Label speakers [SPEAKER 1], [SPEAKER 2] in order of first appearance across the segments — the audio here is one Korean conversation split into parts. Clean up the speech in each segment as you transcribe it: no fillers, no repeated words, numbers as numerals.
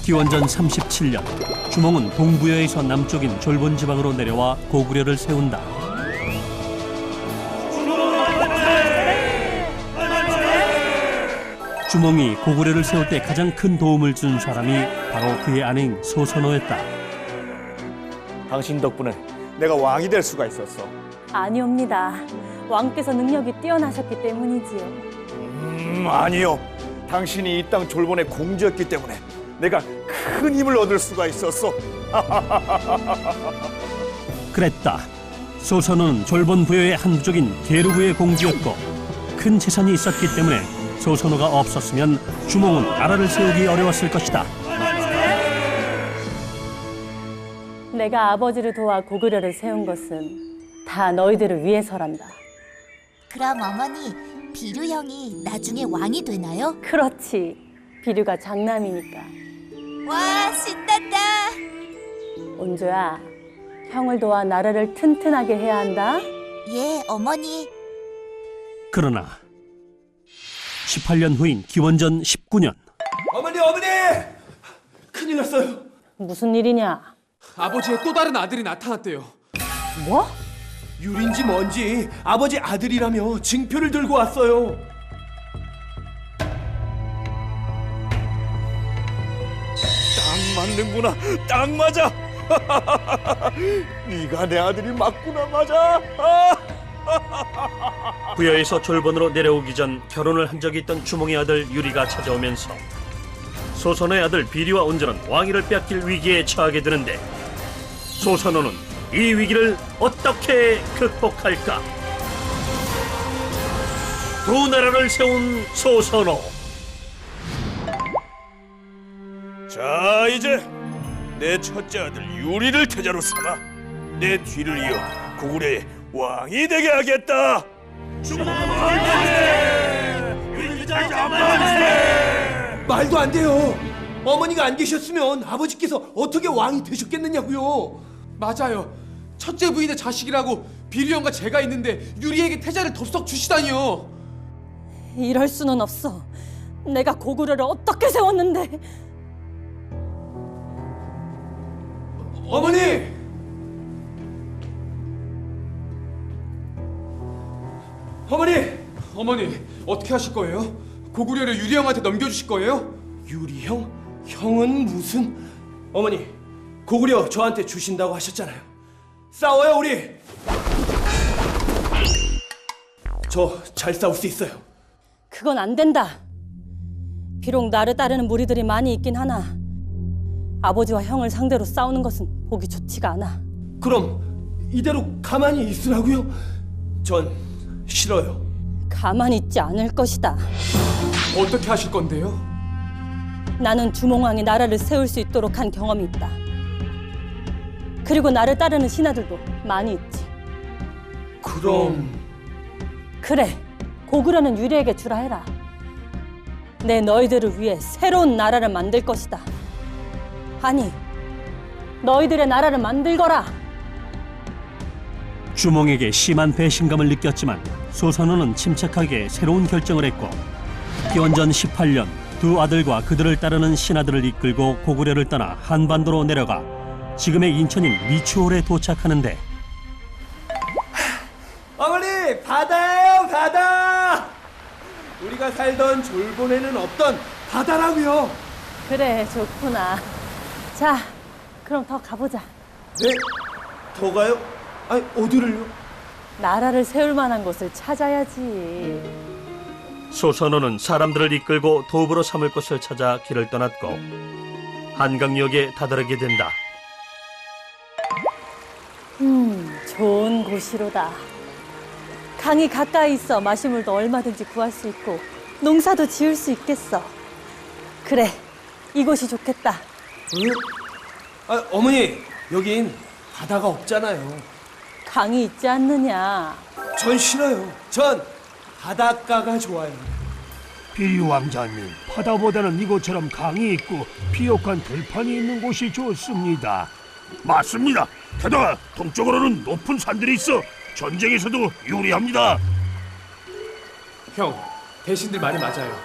[SPEAKER 1] 기원전 37년 주몽은 동부여에서 남쪽인 졸본 지방으로 내려와 고구려를 세운다. 주몽이 고구려를 세울 때 가장 큰 도움을 준 사람이 바로 그의 아내인 소선호였다.
[SPEAKER 2] 당신 덕분에 내가 왕이 될 수가 있었어.
[SPEAKER 3] 아니옵니다. 왕께서 능력이 뛰어나셨기 때문이지요.
[SPEAKER 2] 아니요. 당신이 이 땅 졸본의 공주였기 때문에 내가 큰 힘을 얻을 수가 있었어.
[SPEAKER 1] 그랬다. 소선호는 졸본 부여의 한 부족인 게르부의 공주였고 큰 재산이 있었기 때문에 소선호가 없었으면 주몽은 나라를 세우기 어려웠을 것이다.
[SPEAKER 3] 내가 아버지를 도와 고구려를 세운 것은 다 너희들을 위해서란다.
[SPEAKER 4] 그럼 어머니, 비류 형이 나중에 왕이 되나요?
[SPEAKER 3] 그렇지. 비류가 장남이니까.
[SPEAKER 4] 와, 신난다.
[SPEAKER 3] 온조야, 형을 도와 나라를 튼튼하게 해야 한다.
[SPEAKER 4] 예, 어머니.
[SPEAKER 1] 그러나 18년 후인 기원전 19년
[SPEAKER 5] 어머니! 큰일 났어요.
[SPEAKER 3] 무슨 일이냐?
[SPEAKER 5] 아버지의 또 다른 아들이 나타났대요.
[SPEAKER 3] 뭐?
[SPEAKER 5] 율인지 뭔지 아버지 아들이라며 징표를 들고 왔어요.
[SPEAKER 2] 딱 맞는구나. 딱 맞아. 네가 내 아들이 맞구나. 맞아.
[SPEAKER 1] 부여에서 졸본으로 내려오기 전 결혼을 한 적이 있던 주몽의 아들 유리가 찾아오면서 소선호의 아들 비리와 온전은 왕위를 빼앗길 위기에 처하게 되는데 소선호는 이 위기를 어떻게 극복할까? 두 나라를 세운 소선호.
[SPEAKER 2] 자, 이제 내 첫째 아들 유리를 태자로 삼아 내 뒤를 이어 고구려의 왕이 되게 하겠다.
[SPEAKER 5] 말도 안 돼요. 어머니가 안 계셨으면 아버지께서 어떻게 왕이 되셨겠느냐고요. 맞아요. 첫째 부인의 자식이라고 비류 형과 제가 있는데 유리에게 태자를 덥석 주시다니요.
[SPEAKER 3] 이럴 수는 없어. 내가 고구려를 어떻게 세웠는데.
[SPEAKER 5] 어머니! 어머니, 어떻게 하실 거예요? 고구려를 유리 형한테 넘겨주실 거예요? 유리 형? 형은 무슨... 어머니, 고구려 저한테 주신다고 하셨잖아요. 싸워요, 우리! 저 잘 싸울 수 있어요.
[SPEAKER 3] 그건 안 된다. 비록 나를 따르는 무리들이 많이 있긴 하나 아버지와 형을 상대로 싸우는 것은 보기 좋지가 않아.
[SPEAKER 5] 그럼 이대로 가만히 있으라고요? 전 싫어요.
[SPEAKER 3] 가만히 있지 않을 것이다.
[SPEAKER 5] 어떻게 하실 건데요?
[SPEAKER 3] 나는 주몽왕이 나라를 세울 수 있도록 한 경험이 있다. 그리고 나를 따르는 신하들도 많이 있지.
[SPEAKER 5] 그럼...
[SPEAKER 3] 그래, 고구려는 유리에게 주라 해라. 내 너희들을 위해 새로운 나라를 만들 것이다. 아니, 너희들의 나라를 만들거라.
[SPEAKER 1] 주몽에게 심한 배신감을 느꼈지만 소선호는 침착하게 새로운 결정을 했고 기원전 18년 두 아들과 그들을 따르는 신하들을 이끌고 고구려를 떠나 한반도로 내려가 지금의 인천인 미추홀에 도착하는데
[SPEAKER 5] 어머니! 바다예요, 바다! 우리가 살던 졸본에는 없던 바다라고요.
[SPEAKER 3] 그래, 좋구나. 자, 그럼 더 가보자.
[SPEAKER 5] 네? 더 가요? 아니, 어디를요?
[SPEAKER 3] 나라를 세울 만한 곳을 찾아야지.
[SPEAKER 1] 소선호는 사람들을 이끌고 도읍으로 삼을 곳을 찾아 길을 떠났고 한강역에 다다르게 된다.
[SPEAKER 3] 좋은 곳이로다. 강이 가까이 있어 마시물도 얼마든지 구할 수 있고 농사도 지을 수 있겠어. 그래, 이곳이 좋겠다.
[SPEAKER 5] 응? 아, 어머니, 여긴 바다가 없잖아요.
[SPEAKER 3] 강이 있지 않느냐.
[SPEAKER 5] 전 싫어요. 전 바닷가가 좋아요.
[SPEAKER 6] 비류 왕자님, 바다보다는 이곳처럼 강이 있고 비옥한 들판이 있는 곳이 좋습니다.
[SPEAKER 7] 맞습니다. 게다가 동쪽으로는 높은 산들이 있어 전쟁에서도 유리합니다.
[SPEAKER 5] 형, 대신들 말이 맞아요.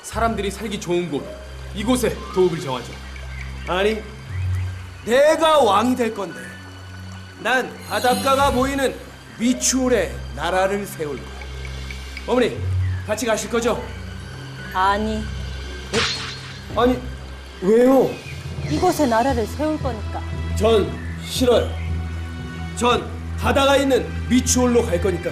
[SPEAKER 5] 사람들이 살기 좋은 곳, 이곳에 도읍을 정하죠. 아니, 내가 왕이 될 건데 난 바닷가가 보이는 미추홀에 나라를 세울 거야. 어머니, 같이 가실 거죠?
[SPEAKER 3] 아니,
[SPEAKER 5] 아니, 왜요?
[SPEAKER 3] 이곳에 나라를 세울 거니까.
[SPEAKER 5] 전 싫어요. 전 바다가 있는 미추홀로 갈 거니까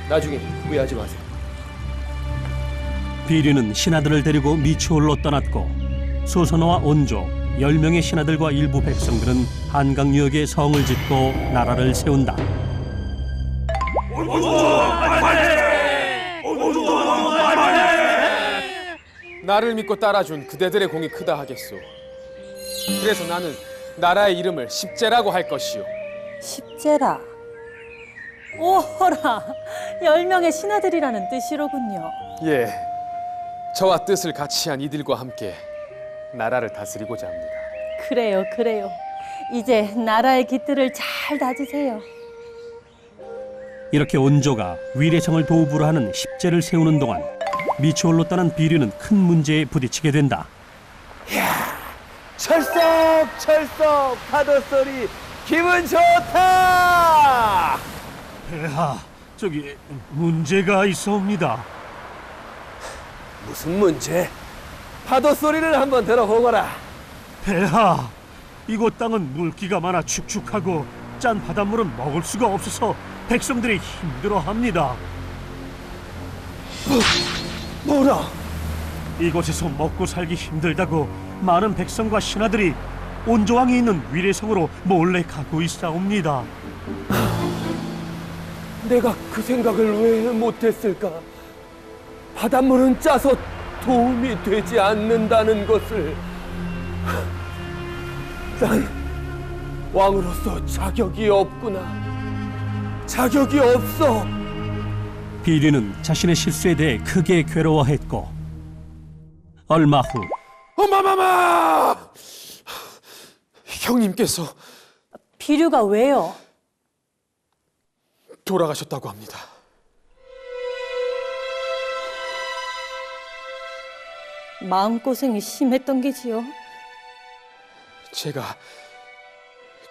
[SPEAKER 5] 나중에 후회하지 마세요.
[SPEAKER 1] 비류는 신하들을 데리고 미추홀로 떠났고 소선호와 온조 10명의 신하들과 일부 백성들은 한강 유역에 성을 짓고 나라를 세운다.
[SPEAKER 5] 나를 믿고 따라준 그대들의 공이 크다 하겠소. 그래서 나는 나라의 이름을 십제라고 할 것이요.
[SPEAKER 3] 십제라. 오호라, 10명의 신하들이라는 뜻이로군요.
[SPEAKER 5] 예, 저와 뜻을 같이 한 이들과 함께 나라를 다스리고자 합니다.
[SPEAKER 3] 그래요, 그래요. 이제 나라의 깃들을 잘 다지세요.
[SPEAKER 1] 이렇게 온조가 위례성을 도읍으로 하는 십제를 세우는 동안 미추홀로 떠난 비류는 큰 문제에 부딪히게 된다.
[SPEAKER 5] 철썩철썩 파도 소리 기분 좋다.
[SPEAKER 6] 폐하, 저기 문제가 있어옵니다.
[SPEAKER 5] 무슨 문제? 파도 소리를 한번 들어보거라.
[SPEAKER 6] 폐하, 이곳 땅은 물기가 많아 축축하고 짠 바닷물은 먹을 수가 없어서 백성들이 힘들어합니다.
[SPEAKER 5] 뭐라?
[SPEAKER 6] 이곳에서 먹고 살기 힘들다고 많은 백성과 신하들이 온조왕이 있는 위례성으로 몰래 가고 있사옵니다.
[SPEAKER 5] 내가 그 생각을 왜 못했을까? 바닷물은 짜서 도움이 되지 않는다는 것을. 난 왕으로서 자격이 없구나. 자격이 없어.
[SPEAKER 1] 비류는 자신의 실수에 대해 크게 괴로워했고 얼마 후
[SPEAKER 5] 어마마마! 형님께서
[SPEAKER 3] 비류가 왜요?
[SPEAKER 5] 돌아가셨다고 합니다.
[SPEAKER 3] 마음고생이 심했던 게지요.
[SPEAKER 5] 제가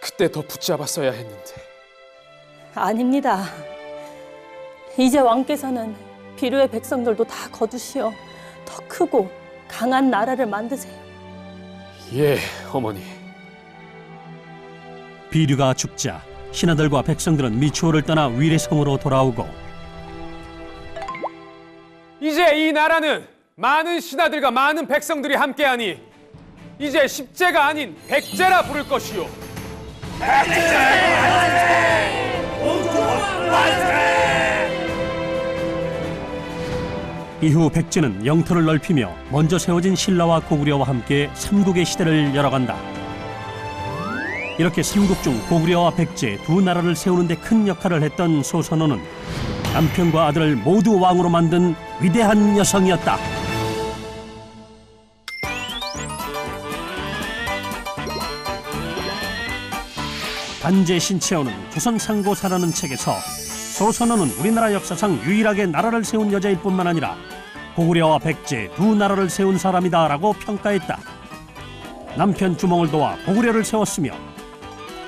[SPEAKER 5] 그때 더 붙잡았어야 했는데.
[SPEAKER 3] 아닙니다. 이제 왕께서는 비류의 백성들도 다 거두시어 더 크고 강한 나라를 만드세요.
[SPEAKER 5] 예, 어머니.
[SPEAKER 1] 비류가 죽자 신하들과 백성들은 미추홀을 떠나 위례성으로 돌아오고
[SPEAKER 5] 이제 이 나라는 많은 신하들과 많은 백성들이 함께하니 이제 십제가 아닌 백제라 부를 것이요.
[SPEAKER 1] 이후 백제는 영토를 넓히며 먼저 세워진 신라와 고구려와 함께 삼국의 시대를 열어간다. 이렇게 삼국 중 고구려와 백제 두 나라를 세우는 데 큰 역할을 했던 소선호는 남편과 아들을 모두 왕으로 만든 위대한 여성이었다. 단재 신채호는 조선 상고사라는 책에서 소선호는 우리나라 역사상 유일하게 나라를 세운 여자일 뿐만 아니라 고구려와 백제 두 나라를 세운 사람이다라고 평가했다. 남편 주몽을 도와 고구려를 세웠으며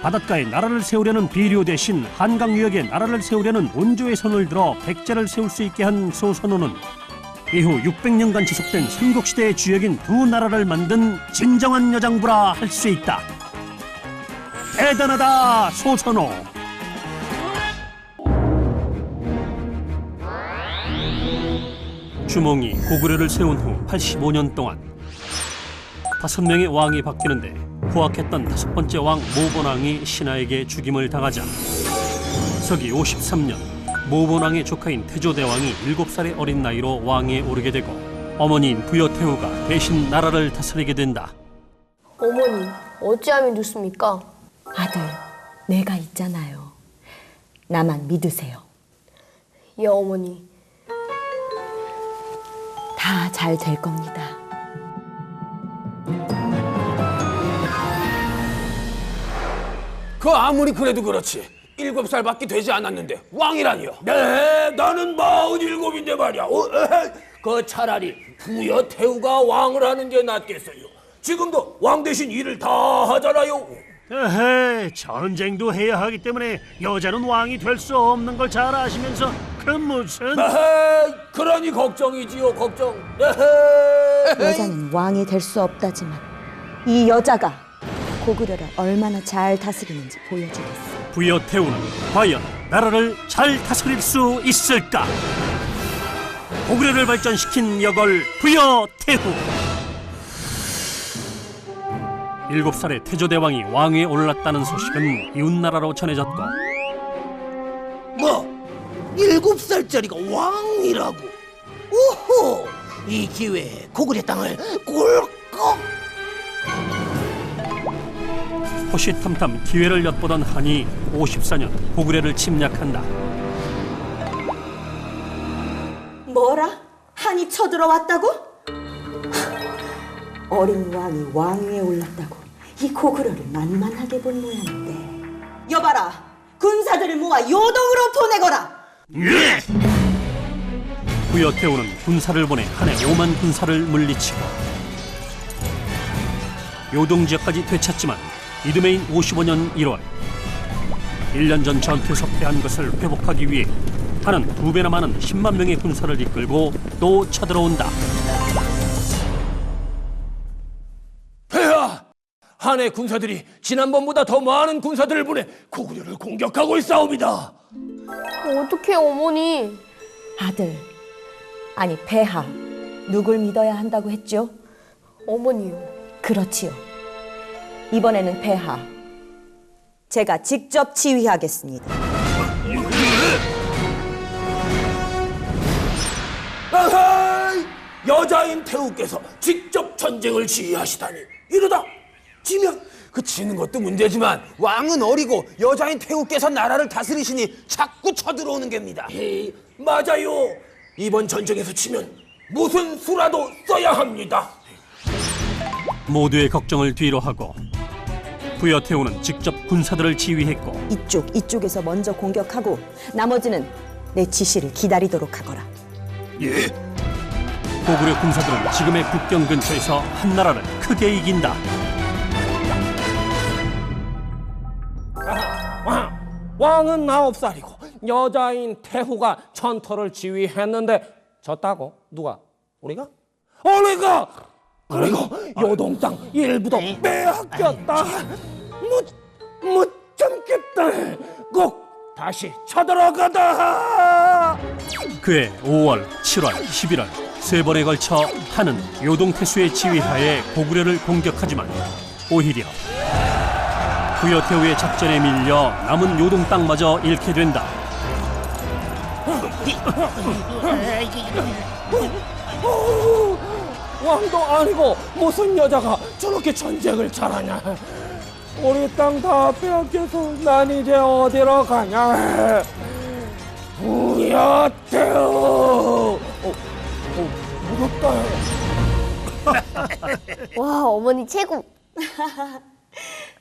[SPEAKER 1] 바닷가에 나라를 세우려는 비류 대신 한강 유역에 나라를 세우려는 온조의 손을 들어 백제를 세울 수 있게 한 소선호는 이후 600년간 지속된 삼국시대의 주역인 두 나라를 만든 진정한 여장부라 할 수 있다. 대단하다, 소선호! 주몽이 고구려를 세운 후 85년 동안 5명의 왕이 바뀌는데 후악했던 5번째 왕 모본왕이 신하에게 죽임을 당하자 서기 53년 모본왕의 조카인 태조대왕이 7살의 어린 나이로 왕위에 오르게 되고 어머니인 부여태후가 대신 나라를 다스리게 된다.
[SPEAKER 8] 어머니, 어찌하면 좋습니까?
[SPEAKER 9] 아들, 내가 있잖아요. 나만 믿으세요.
[SPEAKER 8] 예, 어머니.
[SPEAKER 9] 다 잘 될 겁니다.
[SPEAKER 5] 그 아무리 그래도 그렇지 7살밖에 되지 않았는데 왕이라니요?
[SPEAKER 7] 네, 나는 47인데 말이야. 그 차라리 부여태후가 왕을 하는 게 낫겠어요.
[SPEAKER 2] 지금도 왕 대신 일을 다 하잖아요.
[SPEAKER 6] 에헤, 전쟁도 해야 하기 때문에 여자는 왕이 될 수 없는 걸 잘 아시면서 그 무슨...
[SPEAKER 2] 에헤이, 그러니 걱정이지요, 걱정. 에헤이.
[SPEAKER 9] 여자는 왕이 될 수 없다지만 이 여자가 고구려를 얼마나 잘 다스리는지 보여주겠어.
[SPEAKER 1] 부여태우는 과연 나라를 잘 다스릴 수 있을까? 고구려를 발전시킨 여걸 부여태후. 7살의 태조대왕이 왕위에 올랐다는 소식은 이웃나라로 전해졌고,
[SPEAKER 10] 뭐? 7살짜리가 왕이라고? 오호! 이 기회에 고구려 땅을 꿀꺽!
[SPEAKER 1] 호시탐탐 기회를 엿보던 한이 54년 고구려를 침략한다.
[SPEAKER 9] 뭐라? 한이 쳐들어왔다고? 어린 왕이 왕위에 올랐다고 이 고구려를 만만하게 본 모양인데. 여봐라, 군사들을 모아 요동으로 보내거라.
[SPEAKER 1] 부여태우는 군사를 보내 한해 5만 군사를 물리치고 요동 지역까지 되찾지만 이듬해인 55년 1월 1년 전 전투에서 패한 것을 회복하기 위해 한은 2배나 많은 10만 명의 군사를 이끌고 또 쳐들어온다.
[SPEAKER 2] 폐하! 한의 군사들이 지난번보다 더 많은 군사들을 보내 고구려를 공격하고 있사옵니다.
[SPEAKER 8] 어떡해, 어머니.
[SPEAKER 9] 아들, 아니 폐하, 누굴 믿어야 한다고 했죠?
[SPEAKER 8] 어머니요.
[SPEAKER 9] 그렇지요. 이번에는 폐하, 제가 직접 지휘하겠습니다.
[SPEAKER 2] 아하이! 여자인 태우께서 직접 전쟁을 지휘하시다니 이러다 지면 그 지는 것도 문제지만
[SPEAKER 5] 왕은 어리고 여자인 태우께서 나라를 다스리시니 자꾸 쳐들어오는 겁니다.
[SPEAKER 2] 에이, 맞아요. 이번 전쟁에서 지면 무슨 수라도 써야 합니다.
[SPEAKER 1] 모두의 걱정을 뒤로하고 부여태우는 직접 군사들을 지휘했고
[SPEAKER 9] 이쪽에서 먼저 공격하고 나머지는 내 지시를 기다리도록 하거라.
[SPEAKER 1] 고구려 군사들은 지금의 국경 근처에서 한나라를 크게 이긴다.
[SPEAKER 11] 왕은 9살이고 여자인 태후가 전투를 지휘했는데 졌다고? 누가? 우리가? 우리가! 그리고 요동 땅 일부도 빼앗겼다. 못 참겠다. 꼭 다시 쳐들어가다.
[SPEAKER 1] 그해 5월, 7월, 11월 세 번에 걸쳐 한은 요동태수의 지휘하에 고구려를 공격하지만 오히려 부여태우의 작전에 밀려 남은 요동 땅마저 잃게 된다.
[SPEAKER 11] 왕도 아니고 무슨 여자가 저렇게 전쟁을 잘하냐. 우리 땅 다 빼앗겨서 난 이제 어디로 가냐. 부여태우. 무섭다.
[SPEAKER 8] 와, 어머니 최고.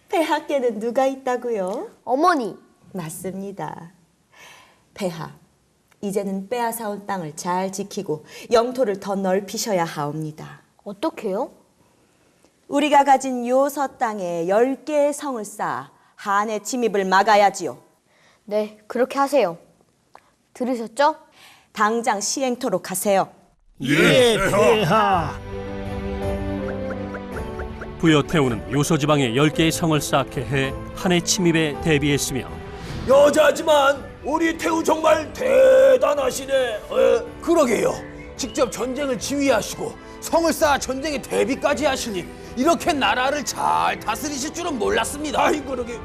[SPEAKER 9] 폐하께는 누가 있다고요?
[SPEAKER 8] 어머니.
[SPEAKER 9] 맞습니다. 폐하, 이제는 빼앗아온 땅을 잘 지키고 영토를 더 넓히셔야 하옵니다.
[SPEAKER 8] 어떻게요?
[SPEAKER 9] 우리가 가진 요서 땅에 10개의 성을 쌓아 한의 침입을 막아야지요.
[SPEAKER 8] 네, 그렇게 하세요. 들으셨죠?
[SPEAKER 9] 당장 시행토록 하세요.
[SPEAKER 6] 예, 폐하.
[SPEAKER 1] 부여태우는 요소지방에 10개의 성을 쌓게 해 한의 침입에 대비했으며
[SPEAKER 2] 여자지만 우리 태우 정말 대단하시네.
[SPEAKER 5] 그러게요. 직접 전쟁을 지휘하시고 성을 쌓아 전쟁에 대비까지 하시니 이렇게 나라를 잘 다스리실 줄은 몰랐습니다.
[SPEAKER 2] 아이 그러게.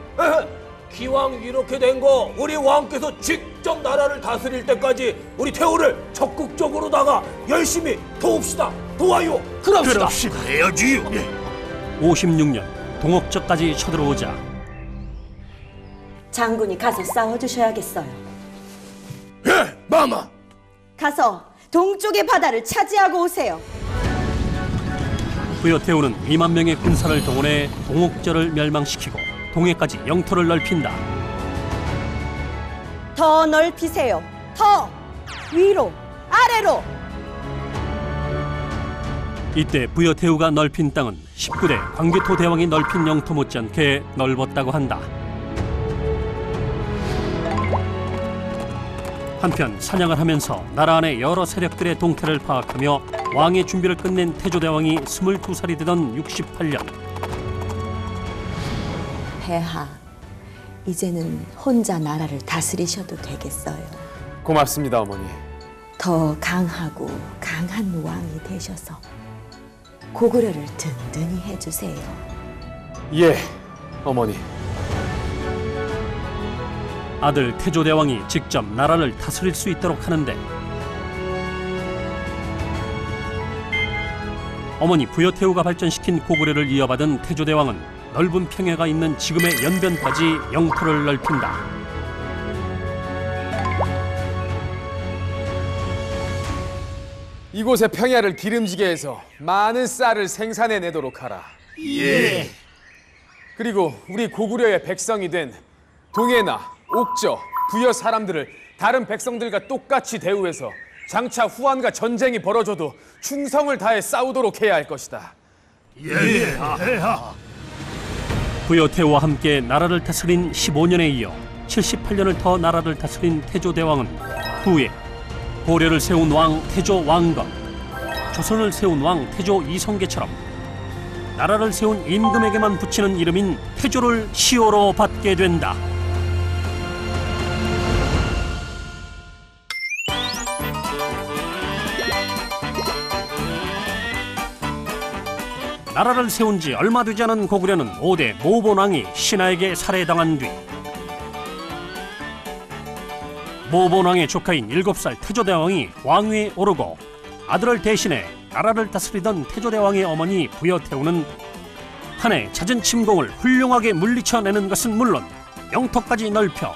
[SPEAKER 2] 기왕 이렇게 된 거 우리 왕께서 직접 나라를 다스릴 때까지 우리 태우를 적극적으로다가 열심히 도웁시다. 도와요.
[SPEAKER 5] 그럽시다.
[SPEAKER 7] 해야지요.
[SPEAKER 1] 56년 동옥저까지 쳐들어오자
[SPEAKER 9] 장군이 가서 싸워주셔야겠어요.
[SPEAKER 2] 예, 마마.
[SPEAKER 9] 가서 동쪽의 바다를 차지하고 오세요.
[SPEAKER 1] 부여태우는 2만 명의 군사를 동원해 동옥저를 멸망시키고 동해까지 영토를 넓힌다.
[SPEAKER 9] 더 넓히세요. 더 위로, 아래로.
[SPEAKER 1] 이때 부여태우가 넓힌 땅은 19대 광개토 대왕이 넓힌 영토 못지않게 넓었다고 한다. 한편 사냥을 하면서 나라 안의 여러 세력들의 동태를 파악하며 왕의 준비를 끝낸 태조대왕이 22살이 되던 68년,
[SPEAKER 9] 폐하, 이제는 혼자 나라를 다스리셔도 되겠어요.
[SPEAKER 5] 고맙습니다, 어머니.
[SPEAKER 9] 더 강하고 강한 왕이 되셔서 고구려를 든든히 해주세요.
[SPEAKER 5] 예, 어머니.
[SPEAKER 1] 아들 태조대왕이 직접 나라를 다스릴 수 있도록 하는데, 어머니 부여태후가 발전시킨 고구려를 이어받은 태조대왕은 넓은 평야가 있는 지금의 연변까지 영토를 넓힌다.
[SPEAKER 5] 이곳의 평야를 기름지게 해서 많은 쌀을 생산해내도록 하라.
[SPEAKER 7] 예.
[SPEAKER 5] 그리고 우리 고구려의 백성이 된 동해나 옥저, 부여 사람들을 다른 백성들과 똑같이 대우해서 장차 후한과 전쟁이 벌어져도 충성을 다해 싸우도록 해야 할 것이다.
[SPEAKER 7] 예, 폐하.
[SPEAKER 1] 부여태후와 함께 나라를 다스린 15년에 이어 78년을 더 나라를 다스린 태조대왕은 후에 고려를 세운 왕 태조 왕건, 조선을 세운 왕 태조 이성계처럼 나라를 세운 임금에게만 붙이는 이름인 태조를 시호로 받게 된다. 나라를 세운 지 얼마 되지 않은 고구려는 5대 모본왕이 신하에게 살해당한 뒤 모본왕의 조카인 7살 태조대왕이 왕위에 오르고, 아들을 대신해 나라를 다스리던 태조대왕의 어머니 부여태후는 한 해 잦은 침공을 훌륭하게 물리쳐내는 것은 물론 영토까지 넓혀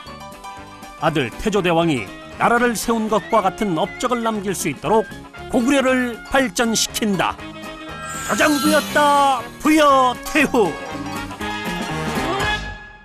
[SPEAKER 1] 아들 태조대왕이 나라를 세운 것과 같은 업적을 남길 수 있도록 고구려를 발전시킨다. 가장부였다 부여태후.